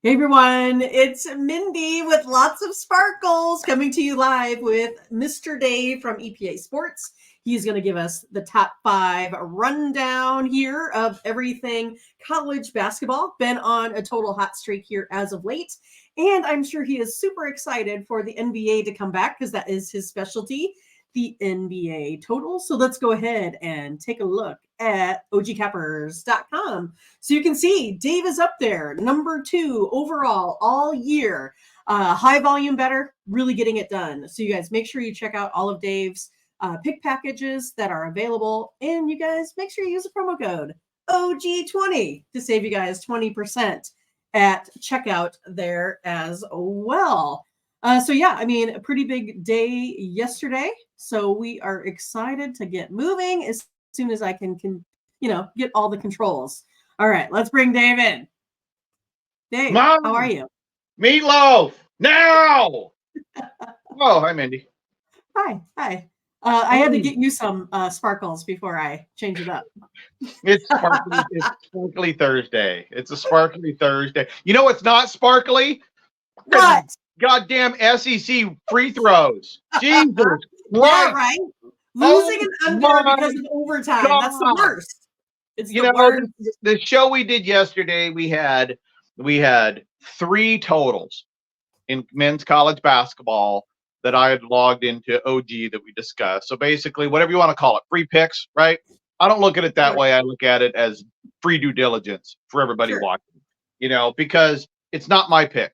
Hey everyone, it's Mindy with lots of sparkles coming to you live with Mr. Dave from EPA Sports. He's going to give us the top 5 rundown here of everything college basketball. Been on a total hot streak here as of late. And I'm sure he is super excited for the NBA to come back because that is his specialty, the NBA total. So let's go ahead and take a look at ogcappers.com. So you can see Dave is up there, number 2 overall all year. High volume better, really getting it done. So you guys make sure you check out all of Dave's pick packages that are available. And you guys make sure you use the promo code OG20 to save you guys 20% at checkout there as well. So yeah, I mean, a pretty big day yesterday. So we are excited to get moving as soon as I can get all the controls. All right, let's bring Dave in. Dave, Mom, how are you? meatloaf now. Oh, hi, Mindy. Hi. I had to get you some sparkles before I change it up. It's sparkly. It's sparkly Thursday. It's a sparkly Thursday. You know what's not sparkly? What? Goddamn SEC free throws. Jesus Yeah, Christ. right. Oh Losing an under my because of overtime. God. That's the worst. It's You the know, worst. the show we did yesterday, we had 3 totals in men's college basketball that I had logged into OG that we discussed. So basically, whatever you want to call it, free picks, right? I don't look at it that Right. way. I look at it as free due diligence for everybody Sure. watching, because it's not my pick.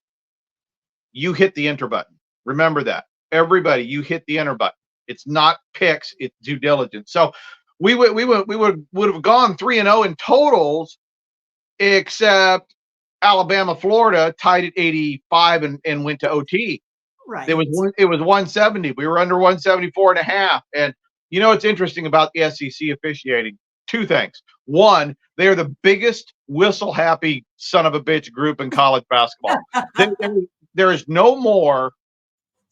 You hit the enter button. Remember that. Everybody, you hit the enter button. It's not picks, it's due diligence. So we would have gone 3-0 in totals, except Alabama, Florida tied at 85 and went to OT. Right. It was 170. We were under 174 and a half. And you know what's interesting about the SEC officiating? 2 things. One, they are the biggest whistle happy son of a bitch group in college basketball. There is no more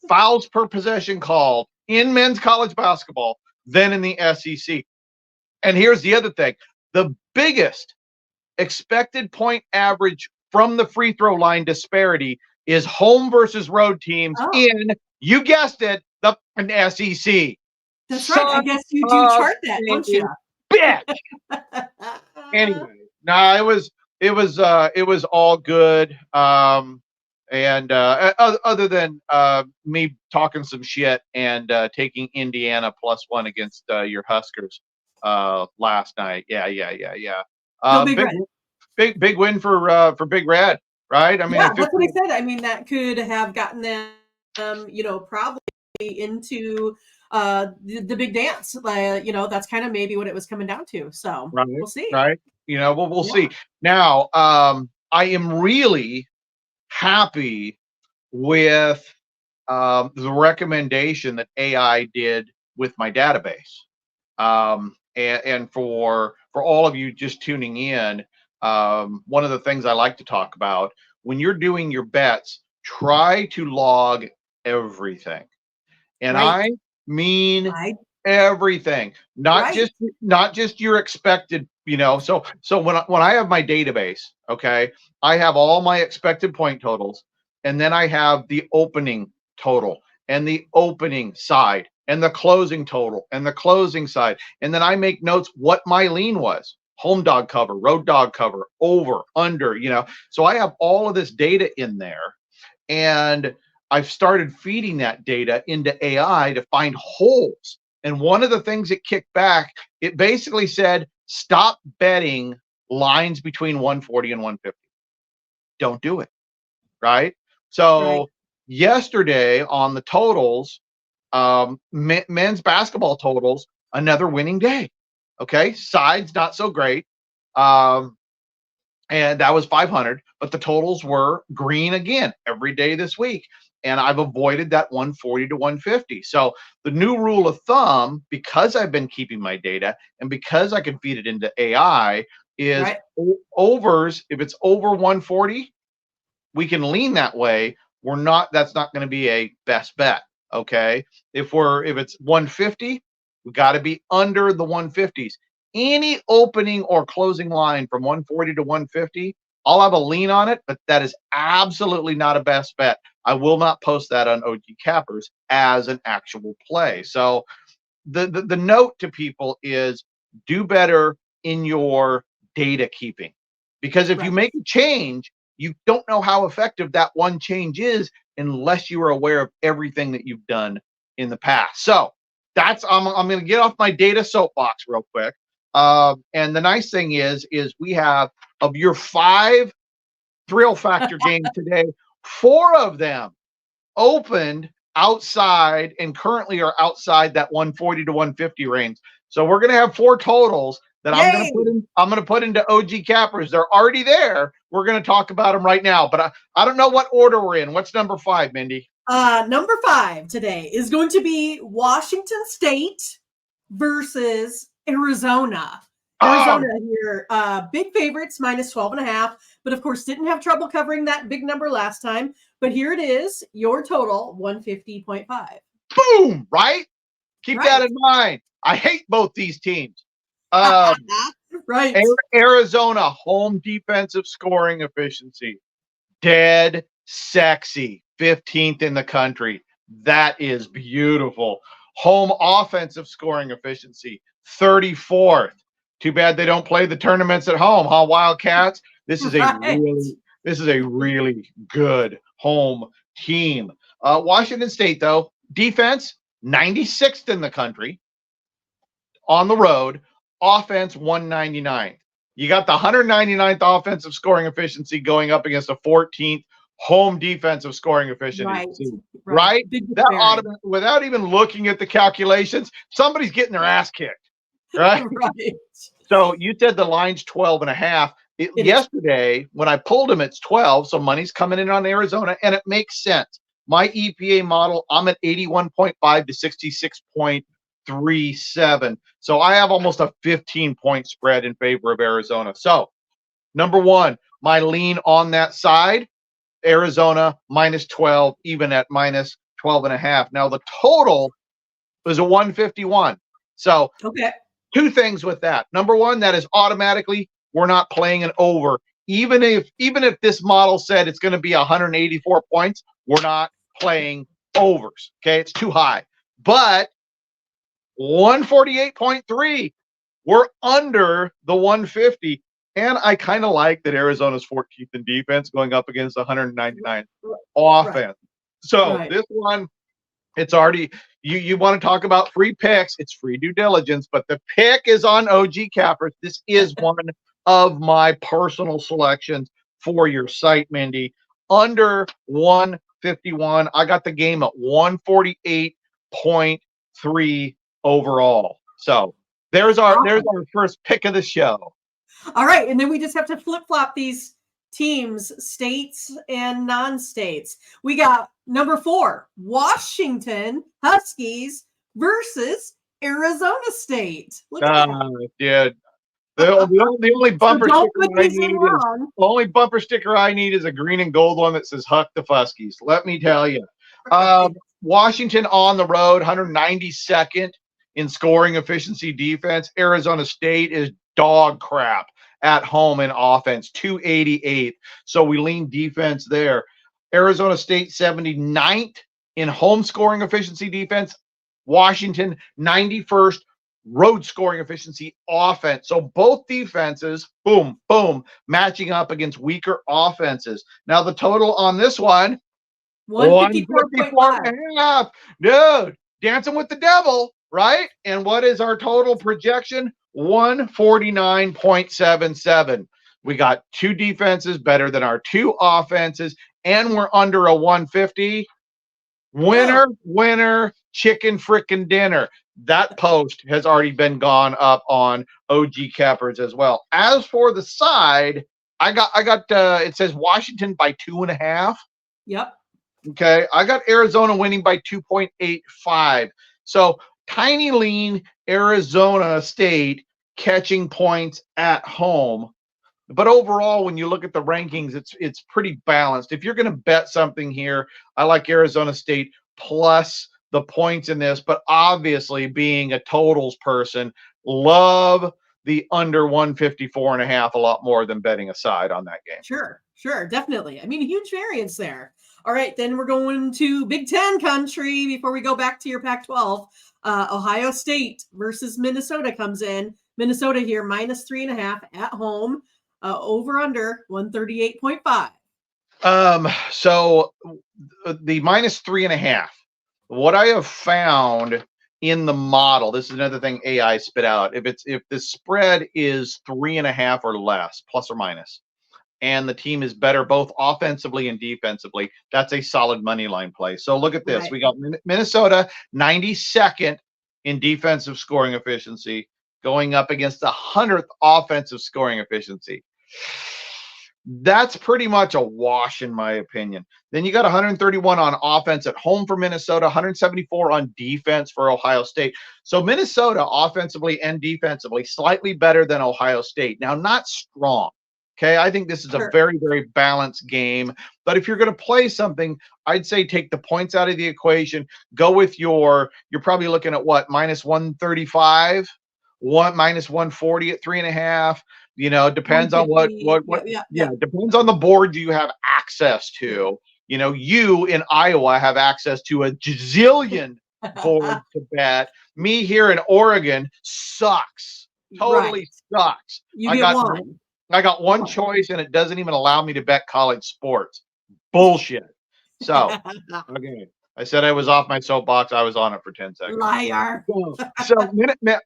fouls per possession called in men's college basketball than in the SEC. And here's the other thing. The biggest expected point average from the free throw line disparity is home versus road teams in, you guessed it, the SEC. That's right. I guess you do chart that, don't you? Bitch. Anyway, no, it was all good. And other than me talking some shit and taking Indiana +1 against your Huskers last night. Yeah. Big win for Big Red, right? I mean, yeah, that's what I said. I mean, that could have gotten them, probably into the big dance. That's kind of maybe what it was coming down to. So we'll see. Right. We'll see. Now, I am really happy with the recommendation that AI did with my database. And for all of you just tuning in, one of the things I like to talk about when you're doing your bets, try to log everything. And I mean everything, not just your expected, So when I have my database, okay, I have all my expected point totals, and then I have the opening total and the opening side and the closing total and the closing side, and then I make notes what my lean was: home dog cover, road dog cover, over, under, So I have all of this data in there, and I've started feeding that data into AI to find holes. And one of the things it kicked back, it basically said, stop betting lines between 140 and 150. Don't do it. Right. So yesterday on the totals, men's basketball totals, another winning day. Okay. Sides, not so great. And that was 500, but the totals were green again every day this week. And I've avoided that 140 to 150. So the new rule of thumb, because I've been keeping my data and because I can feed it into AI, is overs. If it's over 140, we can lean that way. That's not going to be a best bet. Okay. If it's 150, we got to be under the 150s. Any opening or closing line from 140 to 150, I'll have a lean on it, but that is absolutely not a best bet. I will not post that on OG Cappers as an actual play. So the note to people is do better in your data keeping, because if you Right. make a change, you don't know how effective that one change is unless you are aware of everything that you've done in the past. So that's I'm going to get off my data soapbox real quick. And the nice thing is we have, of your 5 thrill factor games today, 4 of them opened outside and currently are outside that 140 to 150 range. So we're going to have 4 totals that I'm going to Yay! put in. I'm going to put into OG Cappers. They're already there. We're going to talk about them right now, but I don't know what order we're in. What's number 5, Mindy? Number 5 today is going to be Washington State versus Arizona. Arizona here, big favorites, minus 12.5, but of course didn't have trouble covering that big number last time. But here it is, your total, 150.5. Boom, right? Keep Right. that in mind. I hate both these teams. Right. Arizona, home defensive scoring efficiency, dead sexy, 15th in the country. That is beautiful. Home offensive scoring efficiency, 34th. Too bad they don't play the tournaments at home, huh, Wildcats? This is a really good home team. Washington State, though, defense, 96th in the country on the road, offense 199. You got the 199th offensive scoring efficiency going up against a 14th home defensive scoring efficiency. Right? That without even looking at the calculations, somebody's getting their ass kicked. Right? Right. So you said the line's 12.5. Yesterday, when I pulled them, it's 12. So money's coming in on Arizona, and it makes sense. My EPA model, I'm at 81.5 to 66.37. So I have almost a 15-point spread in favor of Arizona. So, number 1, my lean on that side, Arizona minus 12, even at minus 12.5. Now, the total is a 151. So, okay. 2 things with that. Number 1, that is automatically we're not playing an over. Even if this model said it's going to be 184 points, we're not playing overs. Okay, it's too high. But 148.3, we're under the 150. And I kind of like that Arizona's 14th in defense going up against 199 offense. Right. So this one, it's already, you want to talk about free picks, it's free due diligence, but the pick is on OG Cappers. This is one of my personal selections for your site, Mindy. Under 151. I got the game at 148.3 overall. So there's our first pick of the show. All right, and then we just have to flip-flop these teams, states and non-states. We got number 4, Washington Huskies versus Arizona State. Look at that. Dude. The only bumper sticker I need is a green and gold one that says "Huck the Fuskies." Let me tell you, Washington on the road, 192nd in scoring efficiency defense. Arizona State is dog crap at home in offense, 288th. So we lean defense there. Arizona State 79th in home scoring efficiency defense. Washington 91st road scoring efficiency offense. So both defenses, boom, boom, matching up against weaker offenses. Now the total on this one, 154.5. Dude, dancing with the devil, right? And what is our total projection? 149.77. We got 2 defenses better than our 2 offenses, and we're under a 150. Winner, chicken frickin' dinner. That post has already been gone up on OG Cappers as well. As for the side, I got it says Washington by 2.5. Yep. Okay. I got Arizona winning by 2.85. So tiny lean Arizona State catching points at home. But overall, when you look at the rankings, it's pretty balanced. If you're going to bet something here, I like Arizona State plus the points in this. But obviously, being a totals person, love the under 154.5 a lot more than betting a side on that game. Sure, definitely. I mean, huge variance there. All right, then we're going to Big Ten country before we go back to your Pac-12. Ohio State versus Minnesota comes in. Minnesota here minus 3.5 at home. Over under 138.5. So the minus 3.5. What I have found in the model, this is another thing AI spit out. If the spread is 3.5 or less, plus or minus, and the team is better both offensively and defensively, that's a solid money line play. So look at this. Right. We got Minnesota 92nd in defensive scoring efficiency, going up against the 100th offensive scoring efficiency. That's pretty much a wash, in my opinion. Then you got 131 on offense at home for Minnesota, 174 on defense for Ohio State. So Minnesota, offensively and defensively, slightly better than Ohio State. Now, not strong. Okay, I think this is a very, very balanced game. But if you're going to play something, I'd say take the points out of the equation. Go with you're probably looking at what, minus 135, minus 140 at 3.5. You know, depends on what depends on the board you have access to. You know, you in Iowa have access to a gazillion boards to bet. Me here in Oregon sucks. Totally sucks. I got one choice, and it doesn't even allow me to bet college sports. Bullshit. So, okay. I said I was off my soapbox. I was on it for 10 seconds. Liar.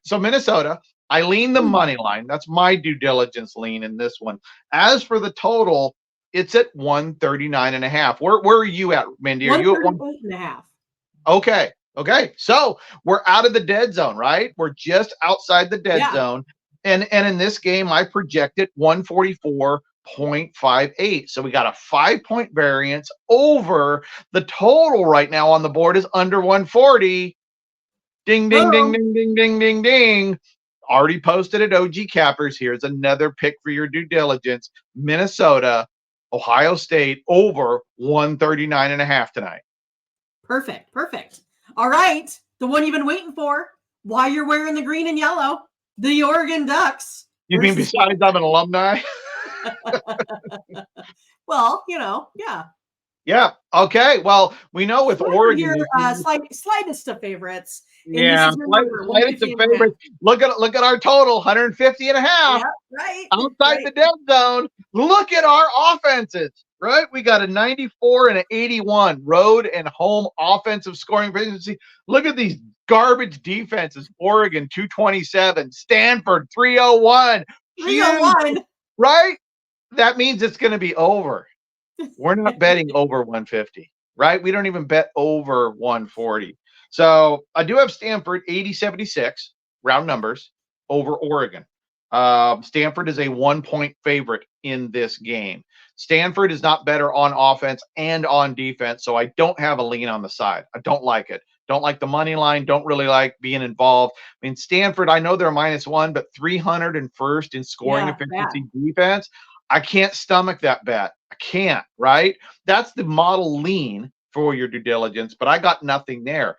So Minnesota, I lean the money line. That's my due diligence lean in this one. As for the total, it's at 139.5. Where are you at, Mindy? Are you at 138.5? Okay. So we're out of the dead zone, right? We're just outside the dead zone. And in this game, I projected 144.58. So we got a 5-point variance over the total right now on the board is under 140. Ding, ding, ding, ding, ding, ding, ding, ding. Already posted at OG Cappers. Here's another pick for your due diligence. Minnesota, Ohio State over 139.5 tonight. Perfect. All right. The one you've been waiting for. Why you're wearing the green and yellow. The Oregon Ducks. You mean besides I'm an alumni? Well, you know, yeah. Yeah. Okay. Well, we know with Oregon, slightest of favorites. Yeah, slightest of favorites. Look at our total, 150.5. Yeah, right. Outside the dead zone. Look at our offenses. Right? We got a 94 and an 81 road and home offensive scoring efficiency. Look at these garbage defenses. Oregon 227, Stanford 301. 301. Right? That means it's going to be over. We're not betting over 150, right? We don't even bet over 140. So I do have Stanford 80-76, round numbers, over Oregon. Stanford is a 1-point favorite in this game. Stanford is not better on offense and on defense, so I don't have a lean on the side. I don't like it. Don't like the money line. Don't really like being involved. I mean, Stanford, I know they're -1, but 301st in scoring efficiency defense. I can't stomach that bet. I can't, right? That's the model lean for your due diligence, but I got nothing there.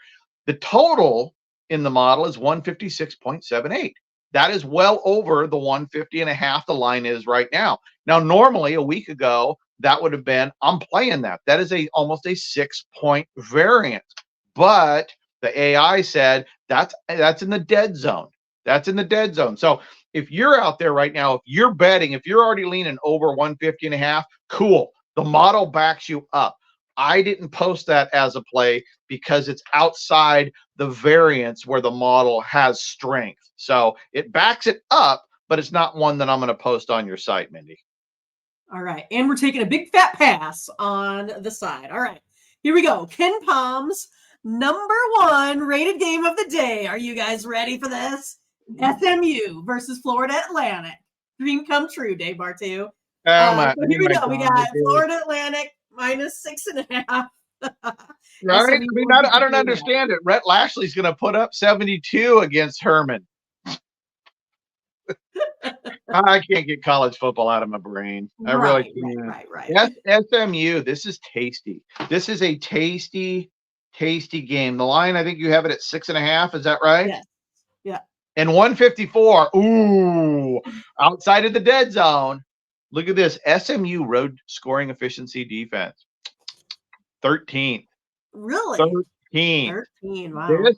The total in the model is 156.78. That is well over the 150.5 the line is right now. Now, normally a week ago, that would have been, I'm playing that. That is almost a 6-point variance. But the AI said that's in the dead zone. That's in the dead zone. So if you're out there right now, if you're betting, if you're already leaning over 150.5, cool. The model backs you up. I didn't post that as a play because it's outside the variance where the model has strength. So it backs it up, but it's not one that I'm going to post on your site, Mindy. All right. And we're taking a big fat pass on the side. All right. Here we go. Ken Palm's #1 rated game of the day. Are you guys ready for this? SMU versus Florida Atlantic. Dream come true, Dave Bartu. So here we go. We got Florida Atlantic -6.5. Right? I mean, I don't understand it. Rhett Lashley's going to put up 72 against Herman. I can't get college football out of my brain. I really can't. Right. SMU, this is tasty. This is a tasty game. The line, I think you have it at 6.5. Is that right? Yes. Yeah. And 154, ooh, outside of the dead zone. Look at this. SMU road scoring efficiency defense. 13th. Really? 13th. 13. Wow.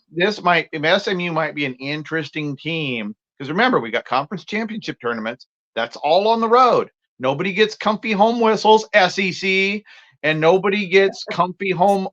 SMU might be an interesting team because remember, we got conference championship tournaments. That's all on the road. Nobody gets comfy home whistles, SEC, and nobody gets comfy home,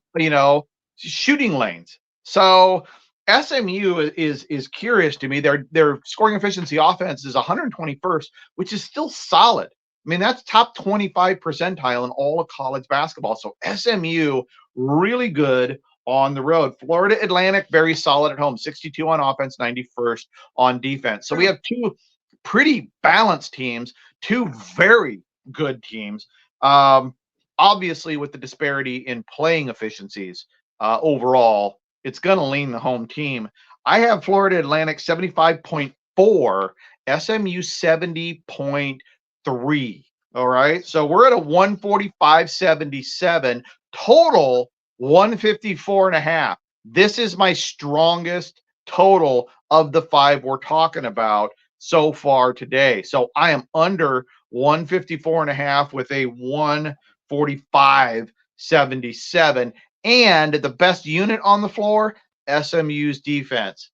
shooting lanes. So SMU is curious to me. Their scoring efficiency offense is 121st, which is still solid. I mean, that's top 25 percentile in all of college basketball. So SMU really good on the road. Florida Atlantic, very solid at home, 62 on offense, 91st on defense. So we have two pretty balanced teams, two very good teams. Obviously, with the disparity in playing efficiencies overall, it's going to lean the home team. I have Florida Atlantic 75.4, SMU 70.3. All right. So we're at a 145.77 total, 154.5. This is my strongest total of the 5 we're talking about so far today. So I am under 154.5 with a 145.77. And the best unit on the floor, SMU's defense.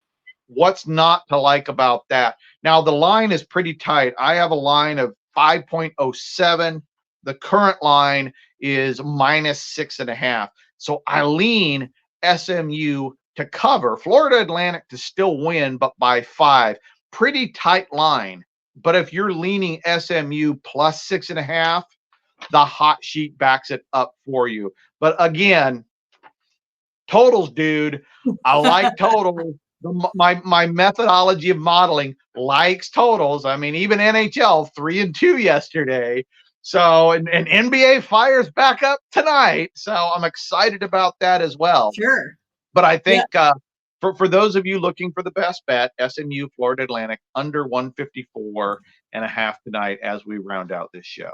What's not to like about that? Now, the line is pretty tight. I have a line of 5.07. The current line is -6.5. So I lean SMU to cover. Florida Atlantic to still win, but by 5. Pretty tight line. But if you're leaning SMU plus 6.5, the hot sheet backs it up for you. But again, totals, dude. I like totals. My methodology of modeling likes totals. I mean, even NHL 3-2 yesterday. So and NBA fires back up tonight. So I'm excited about that as well. Sure. But I think for those of you looking for the best bet, SMU Florida Atlantic under 154.5 tonight as we round out this show.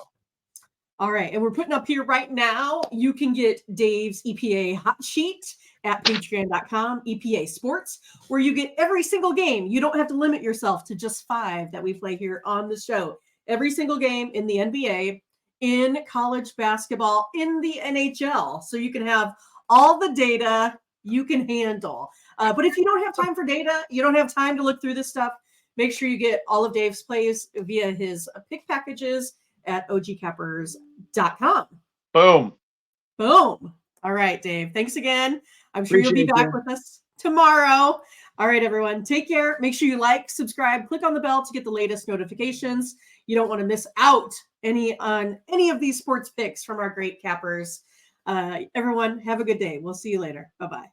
All right. And we're putting up here right now, you can get Dave's EPA hot sheet at patreon.com, EPA Sports, where you get every single game. You don't have to limit yourself to just 5 that we play here on the show. Every single game in the NBA, in college basketball, in the NHL. So you can have all the data you can handle. But if you don't have time for data, you don't have time to look through this stuff, make sure you get all of Dave's plays via his pick packages at ogcappers.com. Boom. Boom. All right, Dave. Thanks again. I'm sure you'll be back with us tomorrow. All right, everyone. Take care. Make sure you like, subscribe, click on the bell to get the latest notifications. You don't want to miss out on any of these sports picks from our great cappers. Everyone, have a good day. We'll see you later. Bye-bye.